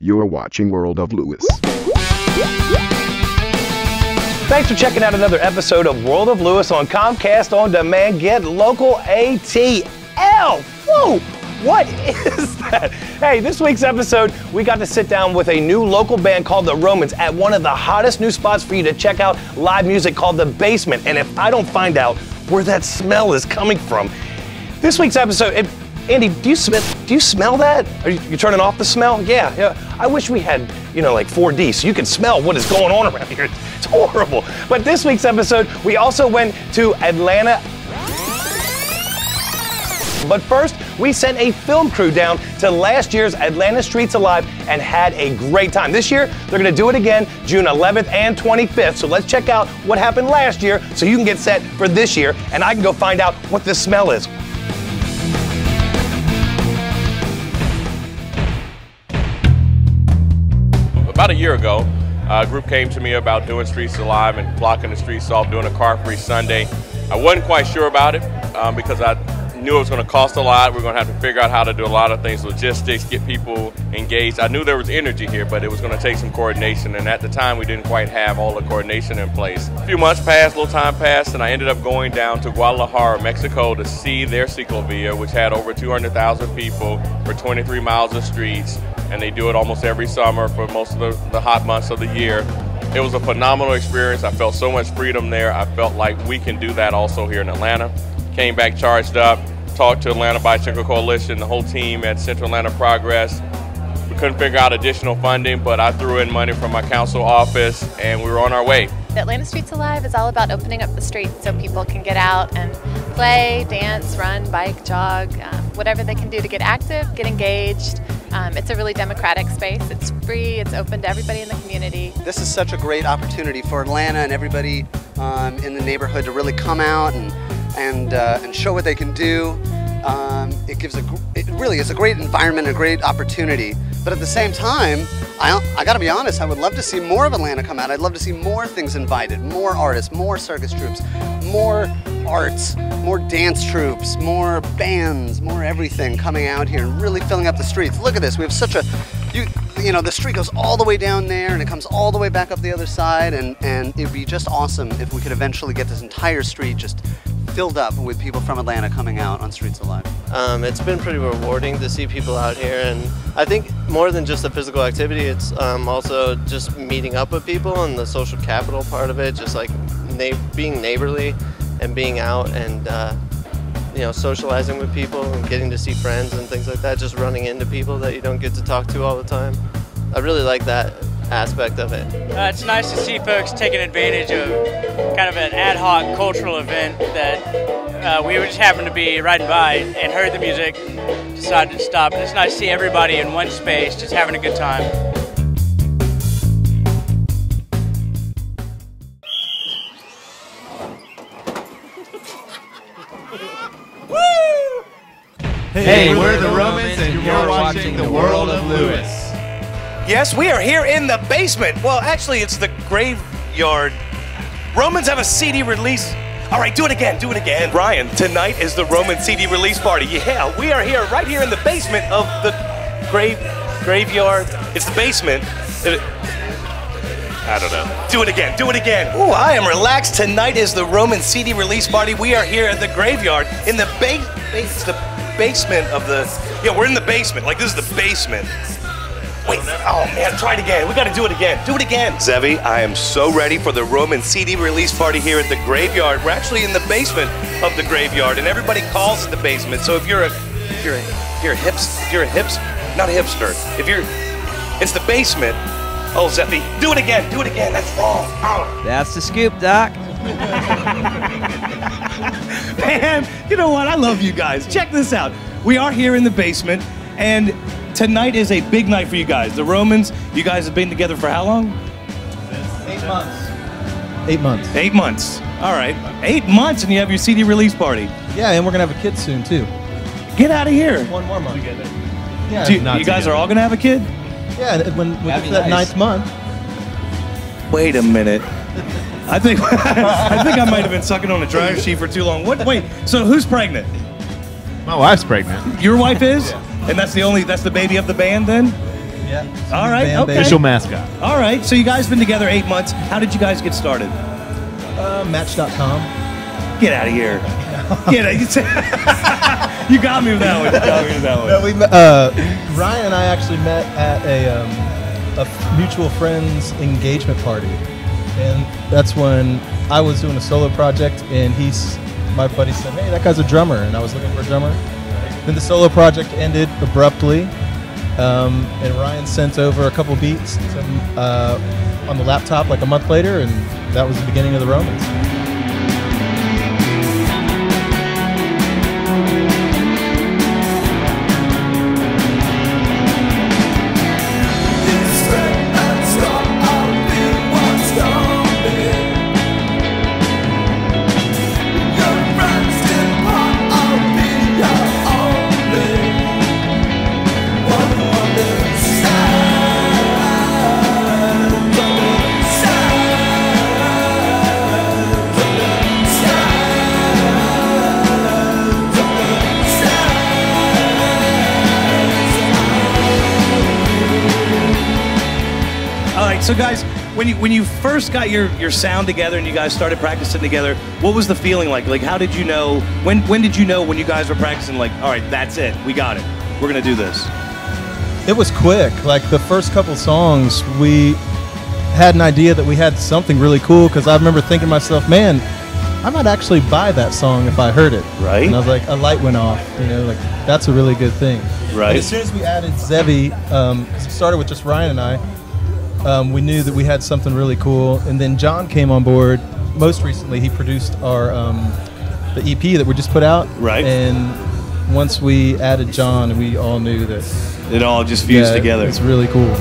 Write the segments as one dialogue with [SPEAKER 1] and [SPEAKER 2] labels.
[SPEAKER 1] You're watching World of Lewis.
[SPEAKER 2] Thanks for checking out another episode of World of Lewis on Comcast On Demand. Get Local ATL. Whoa! What is that? Hey, this week's episode, we got to sit down with a new local band called The Romans at one of the hottest new spots for you to check out live music called The Basement. And if I don't find out where that smell is coming from, this week's episode, Andy, do you smell that? Are you turning off the smell? Yeah. I wish we had, like 4D so you could smell what is going on around here. It's horrible. But this week's episode, we also went to Atlanta. But first, we sent a film crew down to last year's Atlanta Streets Alive and had a great time. This year, they're gonna do it again, June 11th and 25th. So let's check out what happened last year so you can get set for this year and I can go find out what this smell is.
[SPEAKER 3] About a year ago, a group came to me about doing Streets Alive and blocking the streets off, doing a car-free Sunday. I wasn't quite sure about it because I knew it was going to cost a lot. We're going to have to figure out how to do a lot of things, logistics, get people engaged. I knew there was energy here, but it was going to take some coordination, and at the time we didn't quite have all the coordination in place. A few months passed, a little time passed, and I ended up going down to Guadalajara, Mexico to see their ciclovia, which had over 200,000 people for 23 miles of streets, and they do it almost every summer for most of the hot months of the year. It was a phenomenal experience. I felt so much freedom there. I felt like we can do that also here in Atlanta. Came back charged up, talked to Atlanta Bicycle Coalition, the whole team at Central Atlanta Progress. We couldn't figure out additional funding, but I threw in money from my council office and we were on our way.
[SPEAKER 4] Atlanta Streets Alive is all about opening up the streets so people can get out and play, dance, run, bike, jog, whatever they can do to get active, get engaged. It's a really democratic space. It's free. It's open to everybody in the community.
[SPEAKER 5] This is such a great opportunity for Atlanta and everybody in the neighborhood to really come out and show what they can do. It really is a great environment, a great opportunity. But at the same time, I got to be honest, I would love to see more of Atlanta come out. I'd love to see more things invited, more artists, more circus troops, more arts, more dance troops, more bands, more everything coming out here and really filling up the streets. Look at this. We have such a, the street goes all the way down there and it comes all the way back up the other side, and it'd be just awesome if we could eventually get this entire street just filled up with people from Atlanta coming out on Streets Alive.
[SPEAKER 6] It's been pretty rewarding to see people out here, and I think more than just the physical activity, it's also just meeting up with people and the social capital part of it, just like being neighborly and being out and socializing with people and getting to see friends and things like that, just running into people that you don't get to talk to all the time. I really like that aspect of it.
[SPEAKER 7] It's nice to see folks taking advantage of kind of an ad hoc cultural event that we just happened to be riding by and heard the music, decided to stop, and it's nice to see everybody in one space just having a good time.
[SPEAKER 8] Hey, we're the Romans and you're watching the World of Lewis.
[SPEAKER 2] Yes, we are here in the basement. Well, actually, it's the graveyard. Romans have a CD release. All right, do it again, do it again. Brian, tonight is the Roman CD release party. Yeah, we are here, right here in the basement of the graveyard. It's the basement. I don't know. Do it again, do it again. Ooh, I am relaxed. Tonight is the Roman CD release party. We are here at the graveyard in the basement of the, we're in the basement. Like, this is the basement. Wait, oh man, try it again. We gotta do it again. Do it again. Zevi, I am so ready for the Roman CD release party here at the graveyard. We're actually in the basement of the graveyard, and everybody calls it the basement. So if you're a hipster, it's the basement. Oh, Zevi, do it again. Do it again. That's wrong. Oh.
[SPEAKER 9] That's the scoop, Doc.
[SPEAKER 2] Man, you know what? I love you guys. Check this out. We are here in the basement, and tonight is a big night for you guys. The Romans, you guys have been together for how long?
[SPEAKER 8] 8 months.
[SPEAKER 9] 8 months.
[SPEAKER 2] 8 months. All right. 8 months and you have your CD release party.
[SPEAKER 9] Yeah, and we're going to have a kid soon, too.
[SPEAKER 2] Get out of here.
[SPEAKER 9] 1 more month. Together. Yeah,
[SPEAKER 2] you guys are all going to have a kid?
[SPEAKER 9] Yeah, when we get to that 9th month.
[SPEAKER 2] Wait a minute. I think I might have been sucking on a dryer sheet for too long. Wait, so who's pregnant?
[SPEAKER 8] My wife's pregnant.
[SPEAKER 2] Your wife is?
[SPEAKER 8] Yeah.
[SPEAKER 2] And that's the baby of the band then?
[SPEAKER 9] Yeah.
[SPEAKER 1] All right.
[SPEAKER 9] Band
[SPEAKER 1] Okay.
[SPEAKER 9] baby.
[SPEAKER 8] Official mascot.
[SPEAKER 1] All right. So you guys been together 8 months. How did you guys get started?
[SPEAKER 9] Match.com.
[SPEAKER 1] Get out of here. Get out. You got me with that one. You got me with that one.
[SPEAKER 9] No, Ryan and I actually met at a mutual friend's engagement party, and that's when I was doing a solo project, and my buddy said, "Hey, that guy's a drummer," and I was looking for a drummer. Then the solo project ended abruptly, and Ryan sent over a couple beats on the laptop like a month later, and that was the beginning of the Romans.
[SPEAKER 1] So guys, when you first got your sound together and you guys started practicing together, what was the feeling like? Like, how did you know? When did you know when you guys were practicing? Like, all right, that's it, we got it, we're gonna do this.
[SPEAKER 9] It was quick. Like the first couple songs, we had an idea that we had something really cool. Because I remember thinking to myself, man, I might actually buy that song if I heard it.
[SPEAKER 1] Right.
[SPEAKER 9] And I was like, a light went off. You know, like that's a really good thing.
[SPEAKER 1] Right.
[SPEAKER 9] And as soon as we added Zevi, it started with just Ryan and I. We knew that we had something really cool, and then John came on board. Most recently, he produced our the EP that we just put out.
[SPEAKER 1] Right.
[SPEAKER 9] And once we added John, we all knew that
[SPEAKER 1] it all just fused together.
[SPEAKER 9] It's really cool.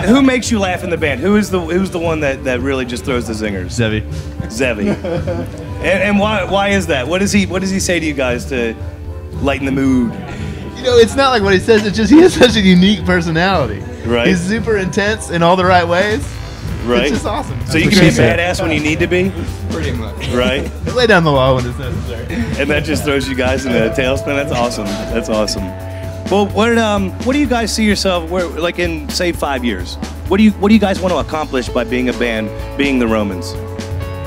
[SPEAKER 1] Who makes you laugh in the band? Who's the one that really just throws the zingers? Zevi. And why is that? What does he say to you guys to lighten the mood?
[SPEAKER 8] You know, it's not like what he says. It's just he has such a unique personality.
[SPEAKER 1] Right.
[SPEAKER 8] He's super intense in all the right ways.
[SPEAKER 1] Right.
[SPEAKER 8] It's just awesome.
[SPEAKER 1] So you can be a badass when you need to be.
[SPEAKER 8] Pretty much.
[SPEAKER 1] Right.
[SPEAKER 8] Lay down the law when it's necessary.
[SPEAKER 1] And that just throws you guys in a tailspin. That's awesome. That's awesome. Well, what do you guys see yourself like in say 5 years? What do you guys want to accomplish by being a band, being the Romans?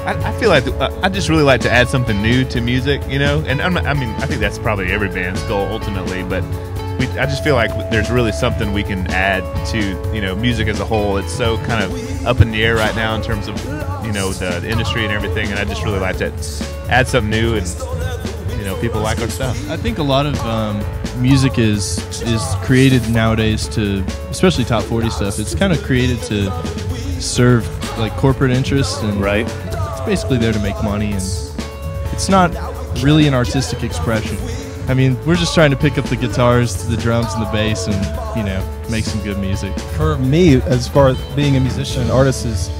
[SPEAKER 8] I feel like I just really like to add something new to music, you know. And I think that's probably every band's goal ultimately. But I just feel like there's really something we can add to music as a whole. It's so kind of up in the air right now in terms of the industry and everything. And I just really like to add something new and people like our stuff.
[SPEAKER 10] I think a lot of music is created nowadays to, especially top 40 stuff, it's kind of created to serve like corporate interests, and
[SPEAKER 1] right.
[SPEAKER 10] It's basically there to make money, and it's not really an artistic expression. I mean, we're just trying to pick up the guitars, the drums, and the bass, and make some good music.
[SPEAKER 9] For me, as far as being a musician and artist,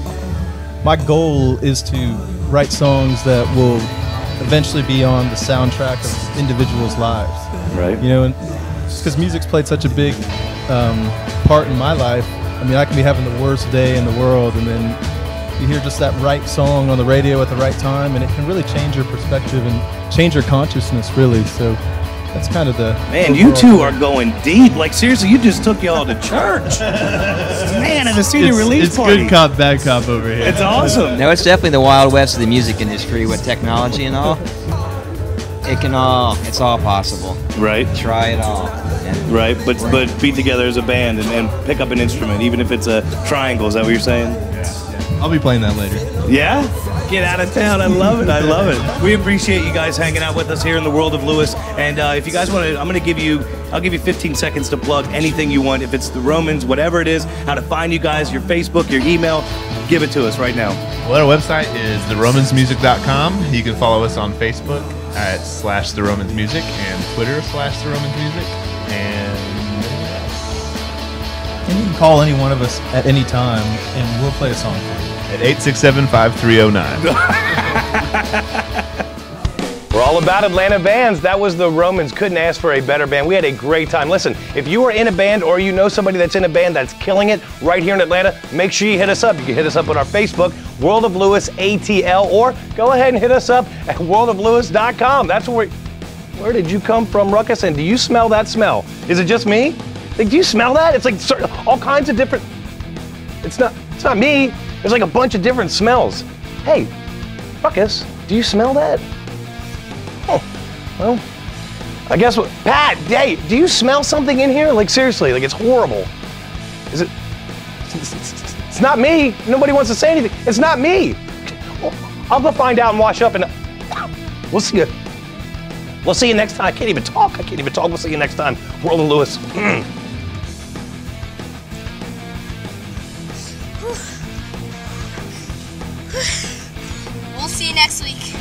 [SPEAKER 9] my goal is to write songs that will eventually be on the soundtrack of individuals' lives.
[SPEAKER 1] Right.
[SPEAKER 9] And just because music's played such a big part in my life. I mean, I can be having the worst day in the world, and then you hear just that right song on the radio at the right time, and it can really change your perspective and change your consciousness, really. So that's kind of the...
[SPEAKER 1] Man, you two are going deep. Like, seriously, you just took y'all to church. Man, at a CD release party.
[SPEAKER 10] It's good cop, bad cop over here.
[SPEAKER 1] It's awesome.
[SPEAKER 11] No, it's definitely the Wild West of the music industry with technology and all. It's all possible.
[SPEAKER 1] Right.
[SPEAKER 11] Try it all. And
[SPEAKER 1] right, but be together as a band and pick up an instrument, even if it's a triangle. Is that what you're saying?
[SPEAKER 10] Yeah. I'll be playing that later.
[SPEAKER 1] Yeah? Get out of town. I love it. I love it. We appreciate you guys hanging out with us here in the world of Lewis. And if you guys want to, I'll give you 15 seconds to plug anything you want. If it's the Romans, whatever it is, how to find you guys, your Facebook, your email, give it to us right now.
[SPEAKER 8] Well, our website is theromansmusic.com. You can follow us on Facebook at /theromansmusic and Twitter /theromansmusic. And
[SPEAKER 9] you can call any one of us at any time, and we'll play a song for you.
[SPEAKER 8] At 867-5309.
[SPEAKER 2] We're all about Atlanta bands. That was the Romans. Couldn't ask for a better band. We had a great time. Listen, if you are in a band or you know somebody that's in a band that's killing it right here in Atlanta, make sure you hit us up. You can hit us up on our Facebook, World of Lewis ATL, or go ahead and hit us up at worldoflewis.com. That's where did you come from, Ruckus? And do you smell that smell? Is it just me? Like, do you smell that? It's like all kinds of different. It's not me. There's like a bunch of different smells. Hey, Ruckus, do you smell that? Oh, well, I guess what? Pat, hey, do you smell something in here? Like, seriously, like it's horrible. Is it? It's not me. Nobody wants to say anything. It's not me. I'll go find out and wash up, and we'll see you. We'll see you next time. I can't even talk. We'll see you next time. World of Lewis.
[SPEAKER 12] We'll see you next week.